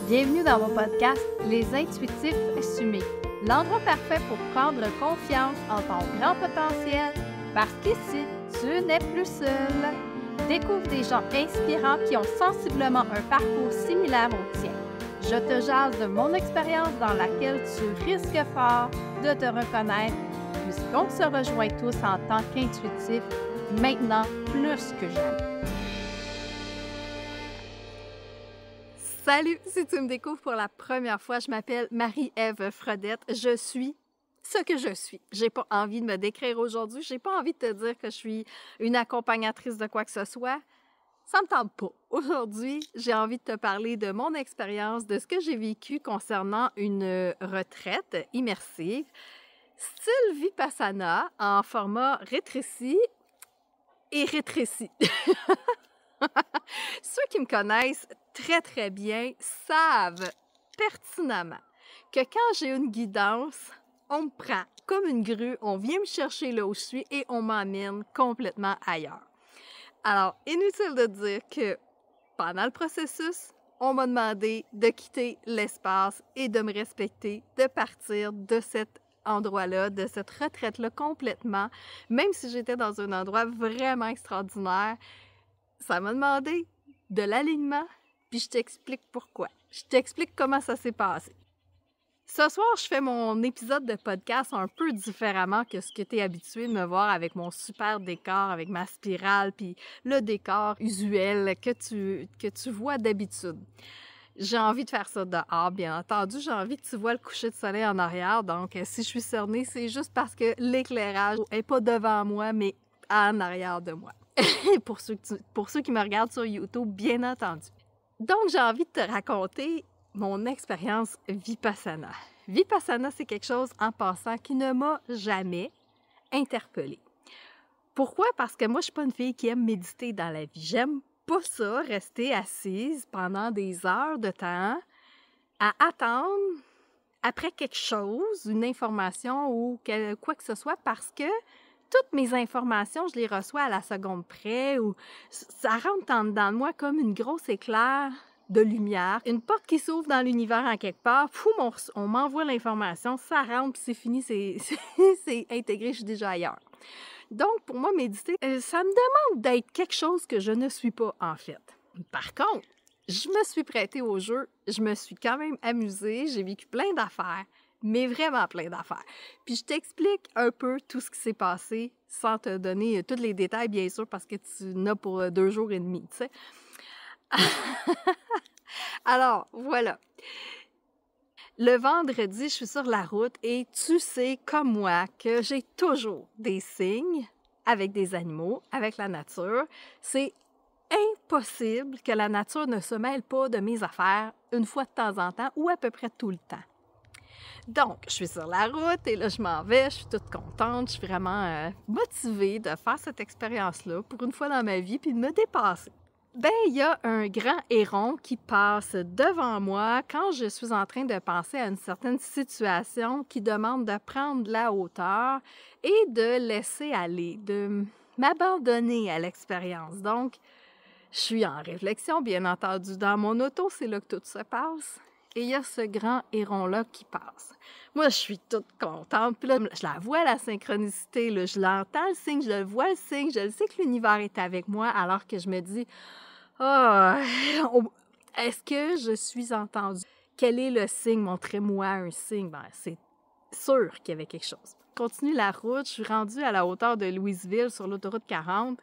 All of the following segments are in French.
Bienvenue dans mon podcast Les Intuitifs Assumés, l'endroit parfait pour prendre confiance en ton grand potentiel, parce qu'ici, tu n'es plus seul. Découvre des gens inspirants qui ont sensiblement un parcours similaire au tien. Je te jase de mon expérience dans laquelle tu risques fort de te reconnaître, puisqu'on se rejoint tous en tant qu'intuitifs, maintenant plus que jamais. Salut! Si tu me découvres pour la première fois, je m'appelle Marie-Ève Fredette. Je suis ce que je suis. J'ai pas envie de me décrire aujourd'hui. J'ai pas envie de te dire que je suis une accompagnatrice de quoi que ce soit. Ça me tente pas. Aujourd'hui, j'ai envie de te parler de mon expérience, de ce que j'ai vécu concernant une retraite immersive, style Vipassana, en format rétréci et rétréci. Ceux qui me connaissent très, très bien savent pertinemment que quand j'ai une guidance, on me prend comme une grue, on vient me chercher là où je suis et on m'emmène complètement ailleurs. Alors, inutile de dire que pendant le processus, on m'a demandé de quitter l'espace et de me respecter, de partir de cet endroit-là, de cette retraite-là complètement, même si j'étais dans un endroit vraiment extraordinaire. Ça m'a demandé de l'alignement, puis je t'explique pourquoi. Je t'explique comment ça s'est passé. Ce soir, je fais mon épisode de podcast un peu différemment que ce que tu es habitué de me voir avec mon super décor, avec ma spirale, puis le décor usuel que tu vois d'habitude. J'ai envie de faire ça dehors, bien entendu. J'ai envie que tu vois le coucher de soleil en arrière. Donc, si je suis cernée, c'est juste parce que l'éclairage n'est pas devant moi, mais en arrière de moi. pour ceux qui me regardent sur YouTube, bien entendu. Donc, j'ai envie de te raconter mon expérience Vipassana. Vipassana, c'est quelque chose, en passant, qui ne m'a jamais interpellée. Pourquoi? Parce que moi, je ne suis pas une fille qui aime méditer dans la vie. J'aime pas ça, rester assise pendant des heures de temps à attendre après quelque chose, une information ou quoi que ce soit, parce que toutes mes informations, je les reçois à la seconde près ou ça rentre en dedans de moi comme une grosse éclair de lumière. Une porte qui s'ouvre dans l'univers en quelque part, on m'envoie l'information, ça rentre, puis c'est fini, c'est intégré, je suis déjà ailleurs. Donc, pour moi, méditer, ça me demande d'être quelque chose que je ne suis pas, en fait. Par contre, je me suis prêtée au jeu, je me suis quand même amusée, j'ai vécu plein d'affaires, mais vraiment plein d'affaires. Puis je t'explique un peu tout ce qui s'est passé sans te donner tous les détails, bien sûr, parce que tu n'as pour 2 jours et demi, tu sais. Alors, voilà. Le vendredi, je suis sur la route et tu sais, comme moi, que j'ai toujours des signes avec des animaux, avec la nature. C'est impossible que la nature ne se mêle pas de mes affaires une fois de temps en temps ou à peu près tout le temps. Donc, je suis sur la route et là, je m'en vais, je suis toute contente, je suis vraiment motivée de faire cette expérience-là pour une fois dans ma vie puis de me dépasser. Ben, il y a un grand héron qui passe devant moi quand je suis en train de penser à une certaine situation qui demande de prendre de la hauteur et de laisser aller, de m'abandonner à l'expérience. Donc, je suis en réflexion, bien entendu, dans mon auto, c'est là que tout se passe. Et il y a ce grand héron-là qui passe. Moi, je suis toute contente. Puis là, je la vois, la synchronicité. Là, je l'entends, le signe, je le vois, le signe. Je le sais que l'univers est avec moi, alors que je me dis, est-ce que je suis entendue? Quel est le signe? Montrez-moi un signe. Ben, c'est sûr qu'il y avait quelque chose. Je continue la route. Je suis rendue à la hauteur de Louisville sur l'autoroute 40.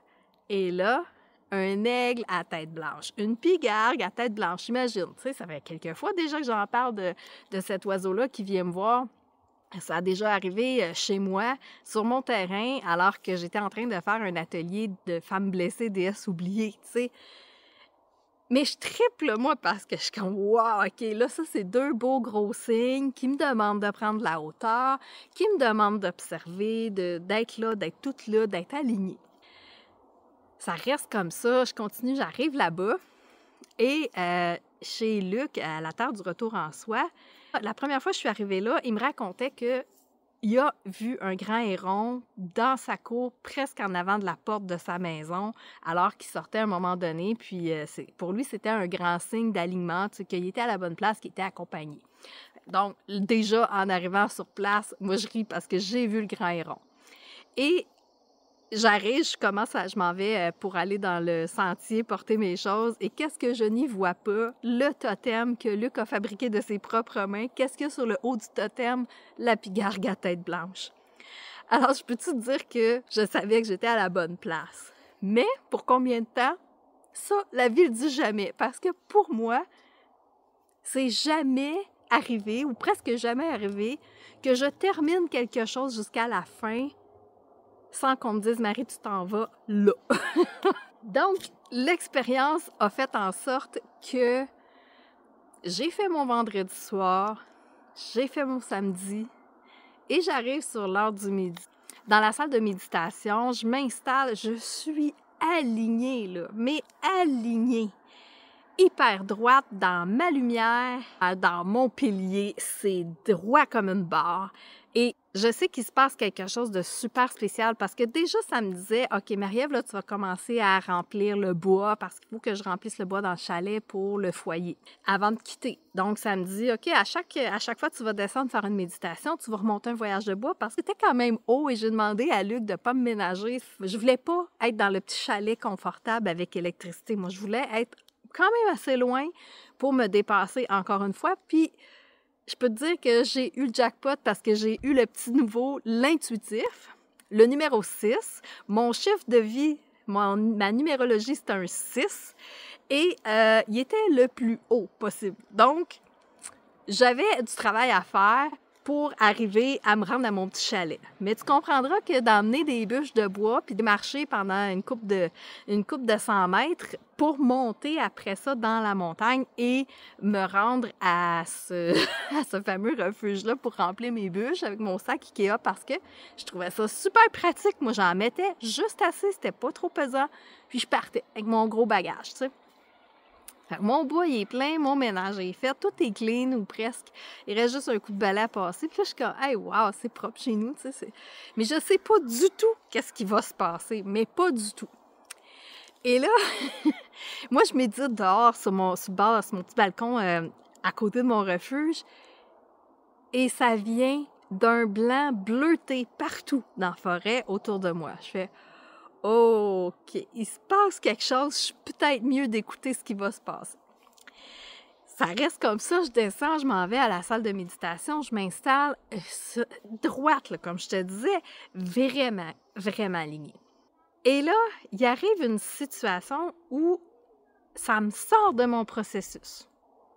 Et là, un aigle à tête blanche, une pigargue à tête blanche, imagine. Tu sais, ça fait quelques fois déjà que j'en parle de cet oiseau-là qui vient me voir. Ça a déjà arrivé chez moi, sur mon terrain, alors que j'étais en train de faire un atelier de femmes blessées, déesses oubliées, tu sais. Mais je triple, moi, parce que je suis comme, wow, OK, là, ça, c'est 2 beaux gros signes qui me demandent de prendre de la hauteur, qui me demandent d'observer, d'être là, d'être toute là, d'être alignée. Ça reste comme ça, je continue, j'arrive là-bas et chez Luc, à la Terre du Retour en Soi, la première fois que je suis arrivée là, il me racontait qu'il il a vu un grand héron dans sa cour, presque en avant de la porte de sa maison, alors qu'il sortait à un moment donné. Puis pour lui, c'était un grand signe d'alignement, tu sais, qu'il était à la bonne place, qu'il était accompagné. Donc, déjà, en arrivant sur place, moi, je ris parce que j'ai vu le grand héron. Et j'arrive, je m'en vais pour aller dans le sentier, porter mes choses. Et qu'est-ce que je n'y vois pas? Le totem que Luc a fabriqué de ses propres mains. Qu'est-ce qu'il y a sur le haut du totem? La pigargue à tête blanche. Alors, je peux-tu te dire que je savais que j'étais à la bonne place? Mais pour combien de temps? Ça, la vie le dit jamais. Parce que pour moi, c'est jamais arrivé, ou presque jamais arrivé, que je termine quelque chose jusqu'à la fin sans qu'on me dise « Marie, tu t'en vas là. » Donc, l'expérience a fait en sorte que j'ai fait mon vendredi soir, j'ai fait mon samedi et j'arrive sur l'heure du midi. Dans la salle de méditation, je m'installe, je suis alignée, là, mais alignée. Hyper droite dans ma lumière, dans mon pilier, c'est droit comme une barre. Et je sais qu'il se passe quelque chose de super spécial parce que déjà, ça me disait, OK, Marie-Ève, là, tu vas commencer à remplir le bois parce qu'il faut que je remplisse le bois dans le chalet pour le foyer avant de quitter. Donc, ça me dit, OK, à chaque fois que tu vas descendre faire une méditation, tu vas remonter un voyage de bois parce que c'était quand même haut et j'ai demandé à Luc de ne pas me ménager. Je voulais pas être dans le petit chalet confortable avec électricité. Moi, je voulais être quand même assez loin pour me dépasser encore une fois. Puis, je peux te dire que j'ai eu le jackpot parce que j'ai eu le petit nouveau, l'intuitif, le numéro 6. Mon chiffre de vie, ma numérologie, c'est un 6. Et il était le plus haut possible. Donc, j'avais du travail à faire pour arriver à me rendre à mon petit chalet. Mais tu comprendras que d'emmener des bûches de bois puis de marcher pendant une couple de 100 mètres pour monter après ça dans la montagne et me rendre à ce fameux refuge-là pour remplir mes bûches avec mon sac Ikea parce que je trouvais ça super pratique. Moi, j'en mettais juste assez, c'était pas trop pesant. Puis je partais avec mon gros bagage, tu sais. Mon bois, il est plein, mon ménage est fait, tout est clean ou presque. Il reste juste un coup de balai à passer. Puis là, je suis comme, hey, wow, c'est propre chez nous, tu sais. Mais je sais pas du tout qu'est-ce qui va se passer, mais pas du tout. Et là, moi, je médite dehors sur mon petit balcon à côté de mon refuge. Et ça vient d'un blanc bleuté partout dans la forêt autour de moi. Je fais, OK, il se passe quelque chose, je suis peut-être mieux d'écouter ce qui va se passer. Ça reste comme ça, je descends, je m'en vais à la salle de méditation, je m'installe droite, là, comme je te disais, vraiment, vraiment alignée. Et là, il arrive une situation où ça me sort de mon processus.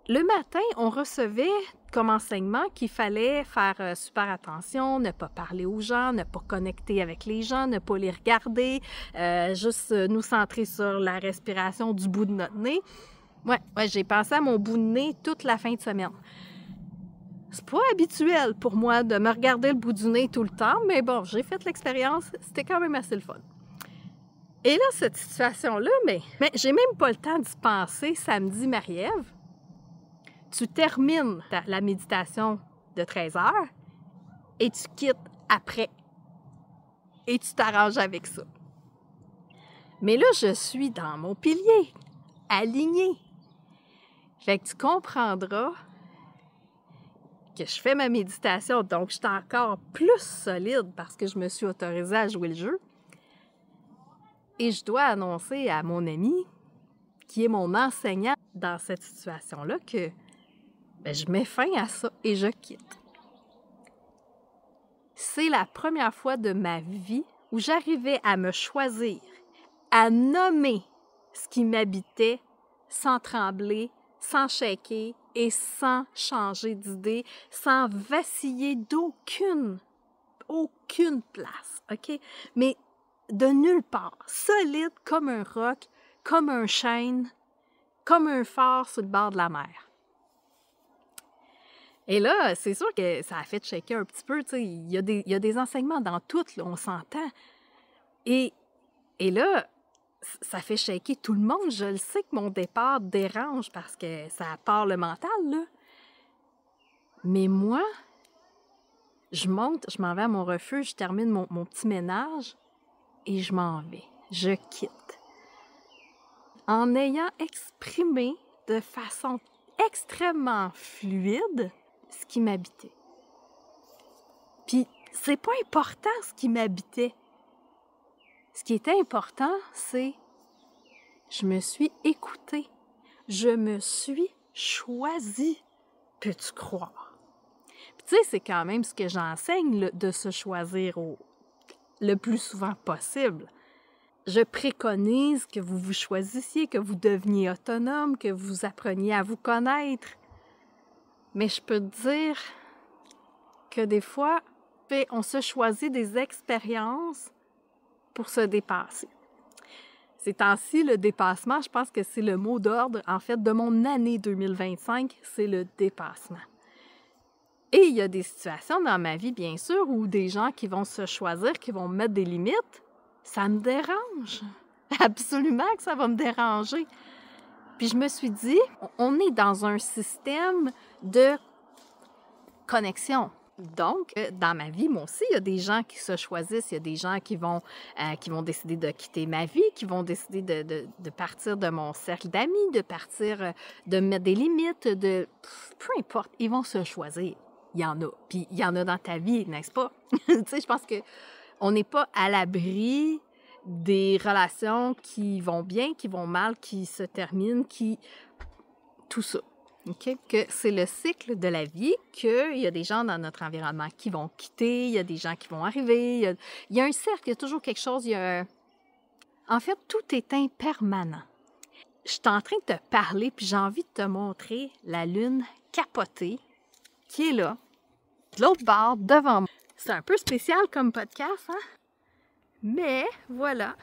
Le matin, on recevait comme enseignement qu'il fallait faire super attention, ne pas parler aux gens, ne pas connecter avec les gens, ne pas les regarder, juste nous centrer sur la respiration du bout de notre nez. Ouais, j'ai pensé à mon bout de nez toute la fin de semaine. C'est pas habituel pour moi de me regarder le bout du nez tout le temps, mais bon, j'ai fait l'expérience, c'était quand même assez le fun. Et là, cette situation-là, mais j'ai même pas le temps d'y penser samedi, Marie-Ève. Tu termines la méditation de 13 heures et tu quittes après. Et tu t'arranges avec ça. Mais là, je suis dans mon pilier, alignée. Fait que tu comprendras que je fais ma méditation, donc je suis encore plus solide parce que je me suis autorisée à jouer le jeu. Et je dois annoncer à mon ami, qui est mon enseignant dans cette situation-là, que je mets fin à ça et je quitte. C'est la première fois de ma vie où j'arrivais à me choisir, à nommer ce qui m'habitait sans trembler, sans shaker et sans changer d'idée, sans vaciller d'aucune place, OK? Mais de nulle part, solide comme un roc, comme un chêne, comme un phare sur le bord de la mer. Et là, c'est sûr que ça a fait shaker un petit peu, tu sais, il y a des enseignements dans tout, là, on s'entend. Et là, ça fait shaker tout le monde. Je le sais que mon départ dérange parce que ça part le mental, là. Mais moi, Je monte, je m'en vais à mon refuge, je termine mon petit ménage et je m'en vais. Je quitte. En ayant exprimé de façon extrêmement fluide ce qui m'habitait. Puis, c'est pas important ce qui m'habitait. Ce qui était important, c'est je me suis écoutée. Je me suis choisie. Peux-tu croire? Puis, tu sais, c'est quand même ce que j'enseigne, de se choisir le plus souvent possible. Je préconise que vous vous choisissiez, que vous deveniez autonome, que vous appreniez à vous connaître. Mais je peux te dire que des fois, on se choisit des expériences pour se dépasser. Ces temps-ci, le dépassement, je pense que c'est le mot d'ordre, en fait, de mon année 2025, c'est le dépassement. Et il y a des situations dans ma vie, bien sûr, où des gens qui vont se choisir, qui vont mettre des limites, ça me dérange. Absolument que ça va me déranger. Puis je me suis dit, on est dans un système de connexion. Donc, dans ma vie, moi aussi, il y a des gens qui se choisissent, il y a des gens qui vont décider de quitter ma vie, qui vont décider de partir de mon cercle d'amis, de partir, de mettre des limites, peu importe, ils vont se choisir. Il y en a. Puis il y en a dans ta vie, n'est-ce pas? Tu sais, je pense qu'on n'est pas à l'abri des relations qui vont bien, qui vont mal, qui se terminent, tout ça. Okay? Que c'est le cycle de la vie, qu'il y a des gens dans notre environnement qui vont quitter, il y a des gens qui vont arriver, il y a un cercle, il y a toujours quelque chose, En fait, tout est impermanent. Je suis en train de te parler, puis j'ai envie de te montrer la lune capotée qui est là, de l'autre bord, devant moi. C'est un peu spécial comme podcast, hein? Mais voilà,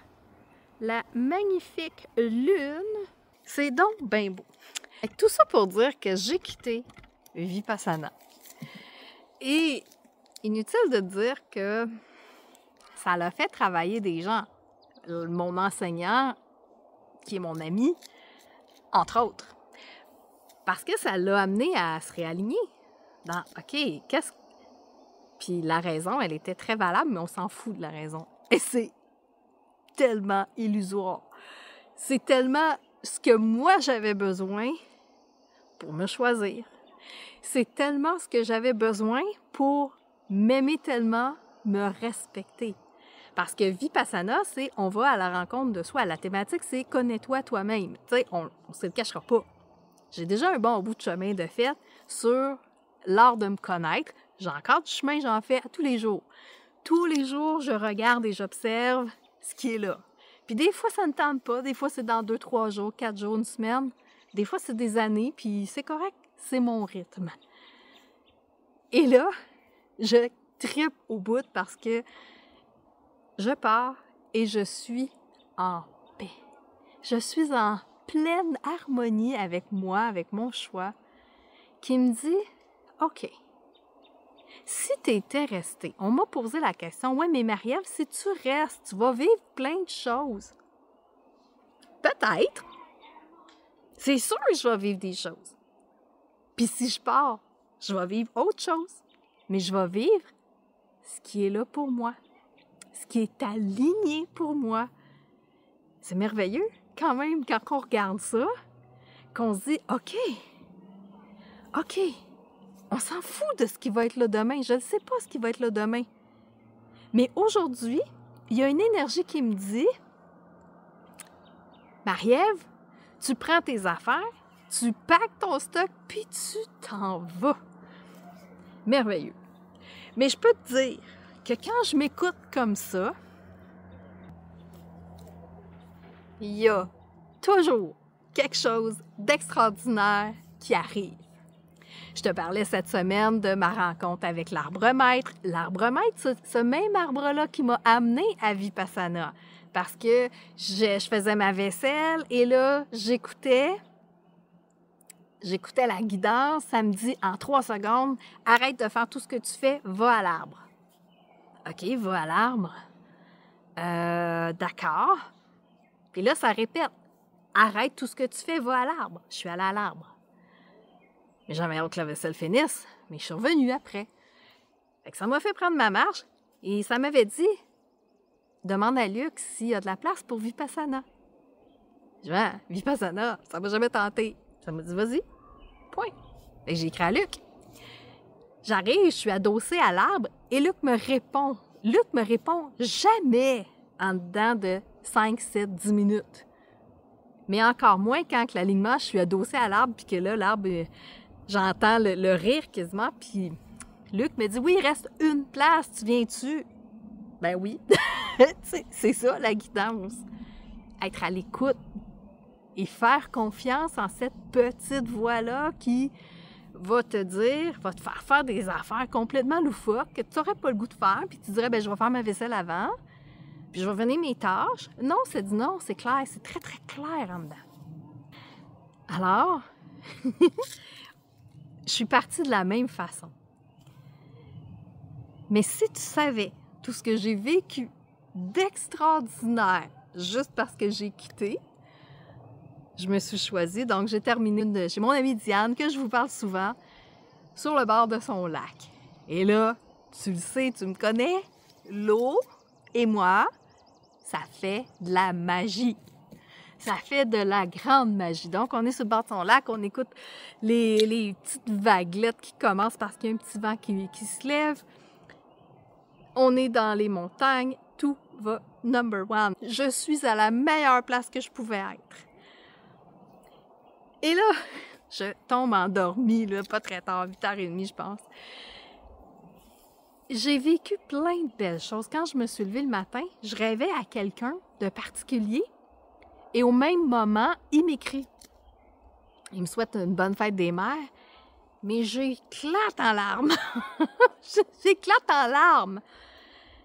la magnifique lune, c'est donc bien beau. Et tout ça pour dire que j'ai quitté Vipassana. Et inutile de dire que ça l'a fait travailler des gens. Mon enseignant, qui est mon ami, entre autres. Parce que ça l'a amené à se réaligner. Dans, OK, Puis la raison, elle était très valable, mais on s'en fout de la raison. Et c'est tellement illusoire. C'est tellement ce que moi j'avais besoin pour me choisir. C'est tellement ce que j'avais besoin pour m'aimer tellement, me respecter. Parce que Vipassana, c'est on va à la rencontre de soi. La thématique, c'est connais-toi toi-même. Tu sais, on ne se le cachera pas. J'ai déjà un bon bout de chemin de fait sur l'art de me connaître. J'ai encore du chemin, j'en fais tous les jours. Tous les jours, je regarde et j'observe ce qui est là. Puis des fois, ça ne tente pas. Des fois, c'est dans 2, 3 jours, 4 jours, une semaine. Des fois, c'est des années, puis c'est correct. C'est mon rythme. Et là, je tripe au bout parce que je pars et je suis en paix. Je suis en pleine harmonie avec moi, avec mon choix, qui me dit, OK, si tu étais resté, on m'a posé la question, ouais, mais Marie-Ève, si tu restes, tu vas vivre plein de choses. Peut-être. C'est sûr que je vais vivre des choses. Puis si je pars, je vais vivre autre chose. Mais je vais vivre ce qui est là pour moi. Ce qui est aligné pour moi. C'est merveilleux quand même quand on regarde ça, qu'on se dit, OK, on s'en fout de ce qui va être là demain. Je ne sais pas ce qui va être là demain. Mais aujourd'hui, il y a une énergie qui me dit, Marie-Ève, tu prends tes affaires, tu packs ton stock, puis tu t'en vas. Merveilleux. Mais je peux te dire que quand je m'écoute comme ça, il y a toujours quelque chose d'extraordinaire qui arrive. Je te parlais cette semaine de ma rencontre avec l'arbre-maître. L'arbre-maître, ce même arbre-là qui m'a amené à Vipassana. Parce que je faisais ma vaisselle et là, j'écoutais la guidance. Ça me dit, en 3 secondes, arrête de faire tout ce que tu fais, va à l'arbre. OK, va à l'arbre. D'accord. Puis là, ça répète. Arrête tout ce que tu fais, va à l'arbre. Je suis allée à l'arbre. Mais j'avais hâte que la vaisselle finisse, mais je suis revenue après. Fait que ça m'a fait prendre ma marche et ça m'avait dit « Demande à Luc s'il y a de la place pour Vipassana. » Je dis « Ah, Vipassana, ça m'a jamais tenté. » Ça m'a dit « Vas-y. » Point. Fait que j'ai écrit à Luc. J'arrive, je suis adossée à l'arbre et Luc me répond. Luc me répond jamais en dedans de 5, 7, 10 minutes. Mais encore moins quand que l'alignement, je suis adossée à l'arbre puis que là, l'arbre, j'entends le rire quasiment. Puis Luc me dit « Oui, il reste une place, tu viens-tu? » Ben oui. C'est ça, la guidance. Être à l'écoute et faire confiance en cette petite voix-là qui va te dire, va te faire faire des affaires complètement loufoques que tu n'aurais pas le goût de faire, puis tu dirais, ben je vais faire ma vaisselle avant, puis je vais venir mes tâches. Non, ça dit non, c'est clair, c'est très, très clair en dedans. Alors, je suis partie de la même façon. Mais si tu savais tout ce que j'ai vécu d'extraordinaire juste parce que j'ai quitté, je me suis choisie. Donc, j'ai terminé chez mon amie Diane, que je vous parle souvent, sur le bord de son lac. Et là, tu le sais, tu me connais, l'eau et moi, ça fait de la magie. Ça fait de la grande magie. Donc, on est sur le bord de son lac, on écoute les petites vaguelettes qui commencent parce qu'il y a un petit vent qui se lève. On est dans les montagnes, tout va number one. Je suis à la meilleure place que je pouvais être. Et là, je tombe endormie, là, pas très tard, 8h30, je pense. J'ai vécu plein de belles choses. Quand je me suis levée le matin, je rêvais à quelqu'un de particulier et au même moment, il m'écrit. Il me souhaite une bonne fête des mères, mais j'éclate en larmes. J'éclate en larmes.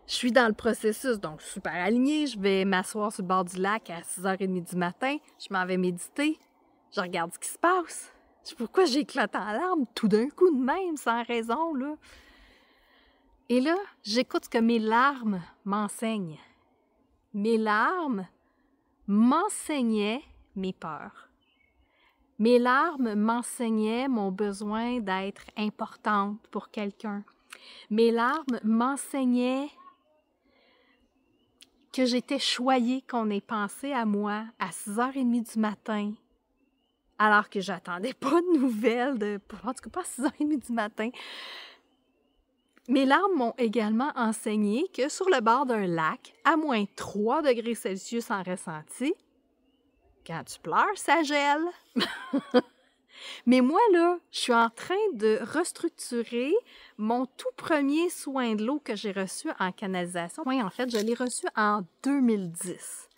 Je suis dans le processus, donc super alignée. Je vais m'asseoir sur le bord du lac à 6h30 du matin. Je m'en vais méditer. Je regarde ce qui se passe. Je sais pourquoi j'éclate en larmes tout d'un coup de même, sans raison, là. Et là, j'écoute ce que mes larmes m'enseignent. Mes larmes m'enseignaient mes peurs. Mes larmes m'enseignaient mon besoin d'être importante pour quelqu'un. Mes larmes m'enseignaient que j'étais choyée qu'on ait pensé à moi à 6h30 du matin, alors que j'attendais pas de nouvelles, en tout cas pas à 6h30 du matin. Mes larmes m'ont également enseigné que sur le bord d'un lac, à moins 3 degrés Celsius en ressenti, quand tu pleures, ça gèle. Mais moi, là, je suis en train de restructurer mon tout premier soin de l'eau que j'ai reçu en canalisation. Oui, en fait, je l'ai reçu en 2010.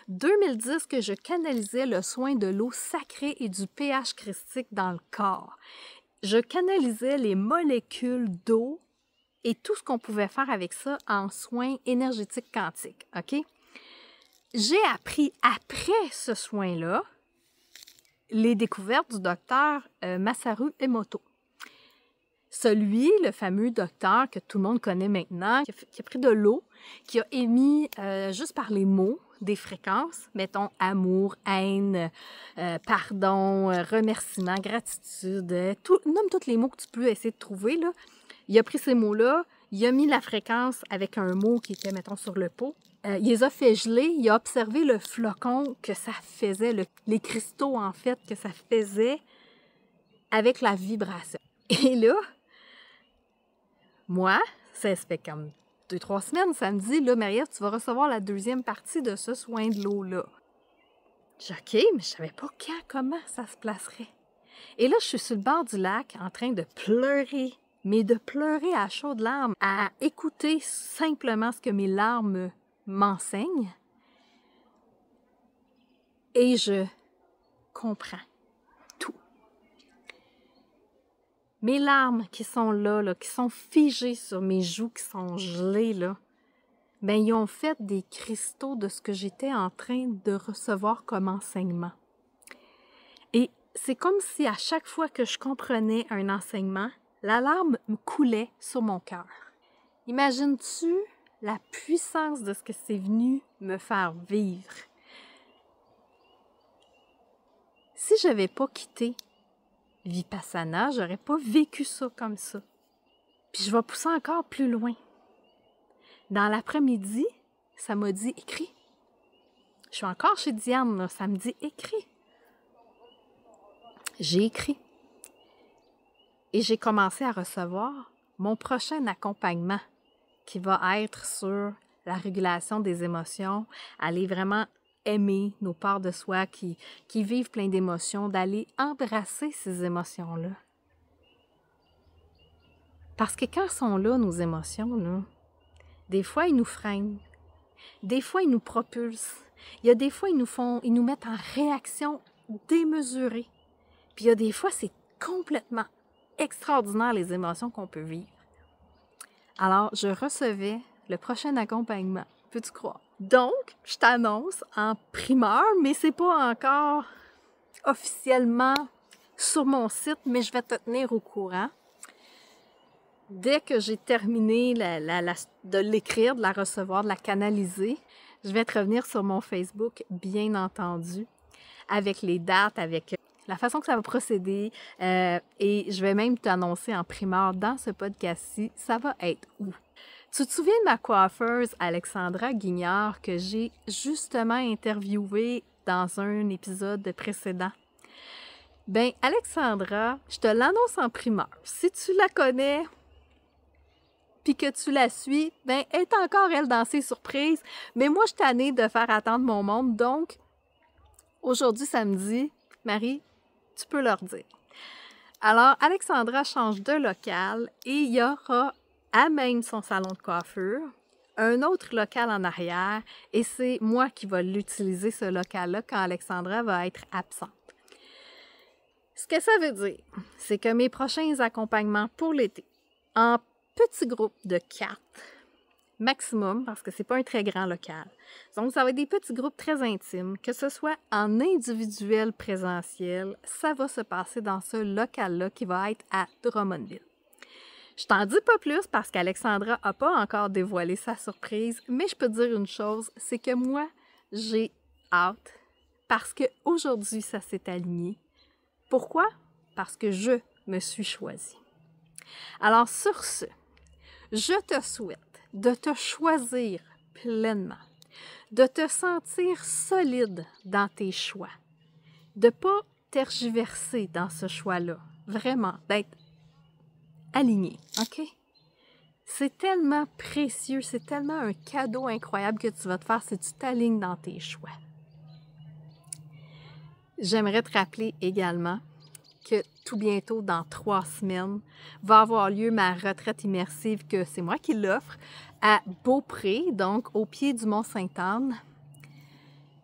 2010 que je canalisais le soin de l'eau sacrée et du pH christique dans le corps. Je canalisais les molécules d'eau et tout ce qu'on pouvait faire avec ça en soins énergétiques quantiques, OK? J'ai appris après ce soin-là les découvertes du docteur Masaru Emoto. Celui, le fameux docteur que tout le monde connaît maintenant, qui a pris de l'eau, qui a émis juste par les mots des fréquences, mettons amour, haine, pardon, remerciement, gratitude, nomme tous les mots que tu peux essayer de trouver, là. Il a pris ces mots-là, il a mis la fréquence avec un mot qui était, mettons, sur le pot. Il les a fait geler, il a observé le flocon que ça faisait, les cristaux, en fait, que ça faisait avec la vibration. Et là, moi, ça se fait comme 2-3 semaines, ça me dit, là, Marie-Ève, tu vas recevoir la deuxième partie de ce soin de l'eau-là. J'ai dit, OK, mais je savais pas quand, comment ça se placerait. Et là, je suis sur le bord du lac en train de pleurer, mais de pleurer à chaudes larmes, à écouter simplement ce que mes larmes m'enseignent. Et je comprends tout. Mes larmes qui sont là, qui sont figées sur mes joues, qui sont gelées, là, ben, ils ont fait des cristaux de ce que j'étais en train de recevoir comme enseignement. Et c'est comme si à chaque fois que je comprenais un enseignement, la larme me coulait sur mon cœur. Imagines-tu la puissance de ce que c'est venu me faire vivre? Si je n'avais pas quitté Vipassana, j'aurais pas vécu ça comme ça. Puis je vais pousser encore plus loin. Dans l'après-midi, ça m'a dit « écris ». Je suis encore chez Diane, là, ça me dit « écris ». J'ai écrit. Et j'ai commencé à recevoir mon prochain accompagnement qui va être sur la régulation des émotions, aller vraiment aimer nos parts de soi qui vivent plein d'émotions, d'aller embrasser ces émotions-là. Parce que quand sont là, nos émotions, là, des fois, ils nous freinent. Des fois, ils nous propulsent. Il y a des fois, ils nous mettent en réaction démesurée. Puis il y a des fois, c'est complètement extraordinaire les émotions qu'on peut vivre. Alors, je recevais le prochain accompagnement. Peux-tu croire? Donc, je t'annonce en primeur, mais c'est pas encore officiellement sur mon site, mais je vais te tenir au courant. Dès que j'ai terminé de l'écrire, de la recevoir, de la canaliser, je vais te revenir sur mon Facebook, bien entendu, avec les dates, avec la façon que ça va procéder. Et je vais même t'annoncer en primeur dans ce podcast-ci, ça va être où. Tu te souviens de ma coiffeuse Alexandra Guignard que j'ai justement interviewée dans un épisode précédent? Bien, Alexandra, je te l'annonce en primeur. Si tu la connais puis que tu la suis, bien, elle est encore, elle, dans ses surprises. Mais moi, je suis tannée de faire attendre mon monde. Donc, aujourd'hui, samedi, Marie, tu peux leur dire. Alors, Alexandra change de local et il y aura à même son salon de coiffure, un autre local en arrière et c'est moi qui vais l'utiliser, ce local-là, quand Alexandra va être absente. Ce que ça veut dire, c'est que mes prochains accompagnements pour l'été, en petits groupes de 4 maximum, parce que c'est pas un très grand local. Donc, ça va être des petits groupes très intimes, que ce soit en individuel présentiel, ça va se passer dans ce local-là qui va être à Drummondville. Je t'en dis pas plus parce qu'Alexandra n'a pas encore dévoilé sa surprise, mais je peux te dire une chose, c'est que moi, j'ai hâte parce qu'aujourd'hui, ça s'est aligné. Pourquoi? Parce que je me suis choisie. Alors, sur ce, je te souhaite de te choisir pleinement, de te sentir solide dans tes choix, de ne pas tergiverser dans ce choix-là, vraiment, d'être aligné, OK? C'est tellement précieux, c'est tellement un cadeau incroyable que tu vas te faire si tu t'alignes dans tes choix. J'aimerais te rappeler également que tout bientôt, dans 3 semaines, va avoir lieu ma retraite immersive, que c'est moi qui l'offre, à Beaupré, donc au pied du Mont-Sainte-Anne.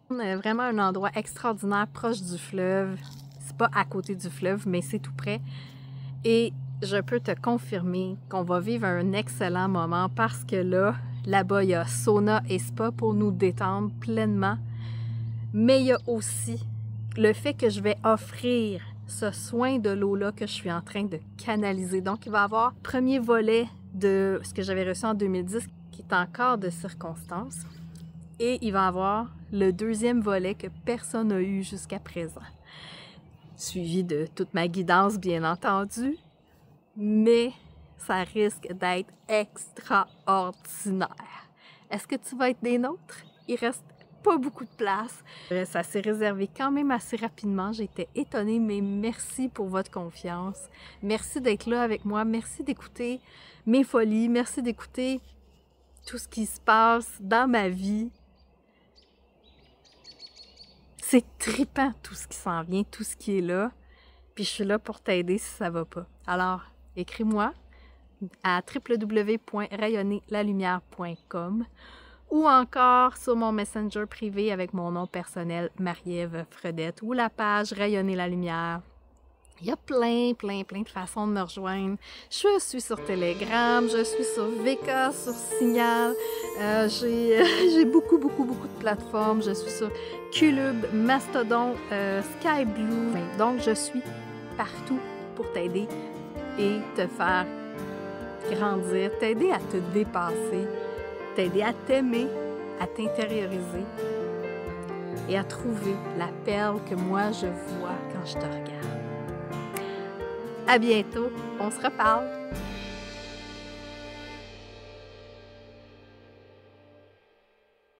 Vraiment un endroit extraordinaire, proche du fleuve. C'est pas à côté du fleuve, mais c'est tout près. Et je peux te confirmer qu'on va vivre un excellent moment parce que là-bas, il y a sauna et spa pour nous détendre pleinement. Mais il y a aussi le fait que je vais offrir ce soin de l'eau-là que je suis en train de canaliser. Donc, il va y avoir le premier volet de ce que j'avais reçu en 2010 qui est encore de circonstance. Et il va y avoir le deuxième volet que personne n'a eu jusqu'à présent. Suivi de toute ma guidance, bien entendu. Mais ça risque d'être extraordinaire. Est-ce que tu vas être des nôtres? Il reste pas beaucoup de place. Ça s'est réservé quand même assez rapidement. J'étais étonnée, mais merci pour votre confiance. Merci d'être là avec moi. Merci d'écouter mes folies. Merci d'écouter tout ce qui se passe dans ma vie. C'est trippant tout ce qui s'en vient, tout ce qui est là. Puis je suis là pour t'aider si ça va pas. Alors, écris-moi à www.rayonnerlalumière.com ou encore sur mon Messenger privé avec mon nom personnel, Marie-Ève Fredette, ou la page Rayonner la lumière. Il y a plein de façons de me rejoindre. Je suis sur Telegram, je suis sur VK, sur Signal. J'ai beaucoup de plateformes. Je suis sur Qlub, Mastodon, Skyblue. Donc, je suis partout pour t'aider et te faire grandir, t'aider à te dépasser, t'aider à t'aimer, à t'intérioriser et à trouver la perle que moi je vois quand je te regarde. À bientôt, on se reparle.